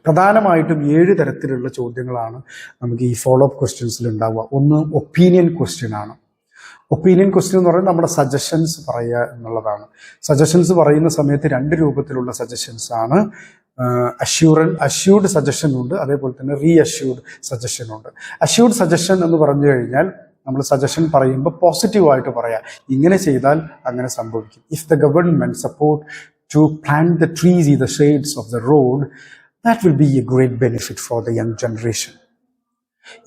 പ്രധാനമായിട്ടും 7 തരത്തിലുള്ള ചോദ്യങ്ങളാണ് നമുക്ക് ഈ ഫോളോ അപ്പ് ക്വസ്റ്റ്യൻസിൽ ഉണ്ടാവുക. ഒന്ന് ഒപ്പീനിയൻ ക്വസ്റ്റ്യൻ ആണ്. ഒപ്പീനിയൻ ക്വസ്റ്റ്യൻ എന്ന് പറയുന്നത് നമ്മുടെ സജഷൻസ് പറയുക എന്നുള്ളതാണ്. സജഷൻസ് പറയുന്ന സമയത്ത് 2 രൂപത്തിലുള്ള സജഷൻസ് ആണ്. അഷ്യൂർഡ് സജഷൻ ഉണ്ട്, അതേപോലെ തന്നെ റീഅഷ്യൂർഡ് സജഷൻ ഉണ്ട്. അഷ്യൂർഡ് സജഷൻ എന്ന് പറഞ്ഞു കഴിഞ്ഞാൽ നമ്മൾ സജഷൻ പറയുമ്പോൾ പോസിറ്റീവായിട്ട് പറയാം, ഇങ്ങനെ ചെയ്താൽ അങ്ങനെ സംഭവിക്കും. If the government support to plant the trees in the shades of the road, that will be a great benefit for the young generation.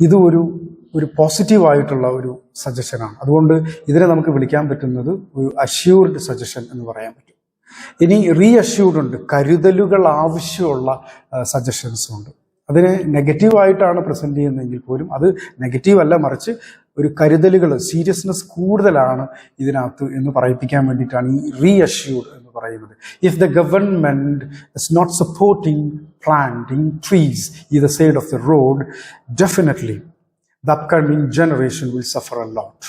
ഇത് ഒരു പോസിറ്റീവായിട്ടുള്ള ഒരു സജഷനാണ്. അതുകൊണ്ട് ഇതിനെ നമുക്ക് വിളിക്കാൻ പറ്റുന്നത് ഒരു അഷ്യൂർഡ് സജഷൻ എന്ന് പറയാൻ പറ്റും. ഇനി റീഅഷ്യൂർഡ് ഉണ്ട്, കരുതലുകൾ ആവശ്യമുള്ള സജഷൻസ് ഉണ്ട്. അതിനെ നെഗറ്റീവായിട്ടാണ് പ്രസന്റ് ചെയ്യുന്നതെങ്കിൽ പോലും അത് നെഗറ്റീവ് അല്ല, മറിച്ച് ഒരു കരുതലുകൾ, സീരിയസ്നെസ് കൂടുതലാണ് ഇതിനകത്ത് എന്ന് പറയിപ്പിക്കാൻ വേണ്ടിയിട്ടാണ് ഈ റീഅഷ്യൂർഡ് എന്ന് പറയുന്നത്. If the government is not supporting planting trees either side of the road, definitely the upcoming generation will suffer a lot.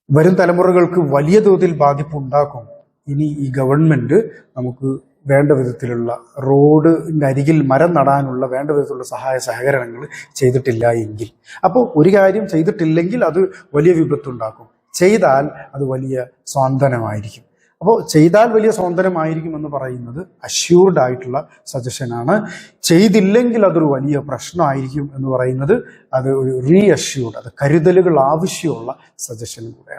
വരും തലമുറകൾക്ക് വലിയ തോതിൽ ബാധിപ്പുണ്ടാക്കും ഇനി ഈ ഗവൺമെന്റ് നമുക്ക് വേണ്ട വിധത്തിലുള്ള റോഡിൻ്റെ അരികിൽ മരം നടാനുള്ള വേണ്ട വിധത്തിലുള്ള സഹായ സഹകരണങ്ങൾ ചെയ്തിട്ടില്ല എങ്കിൽ. അപ്പോൾ ഒരു കാര്യം ചെയ്തിട്ടില്ലെങ്കിൽ അത് വലിയ വിപത്തുണ്ടാക്കും, ചെയ്താൽ അത് വലിയ സ്വാന്തനമായിരിക്കും. അപ്പോൾ ചെയ്താൽ വലിയ സ്വാതന്ത്ര്യമായിരിക്കും എന്ന് പറയുന്നത് അഷ്യൂർഡ് ആയിട്ടുള്ള സജഷനാണ്. ചെയ്തില്ലെങ്കിൽ അതൊരു വലിയ പ്രശ്നമായിരിക്കും എന്ന് പറയുന്നത് അത് ഒരു റീഅഷ്യൂർഡ്, അത് കരുതലുകൾ ആവശ്യമുള്ള സജഷൻ കൂടെയാണ്.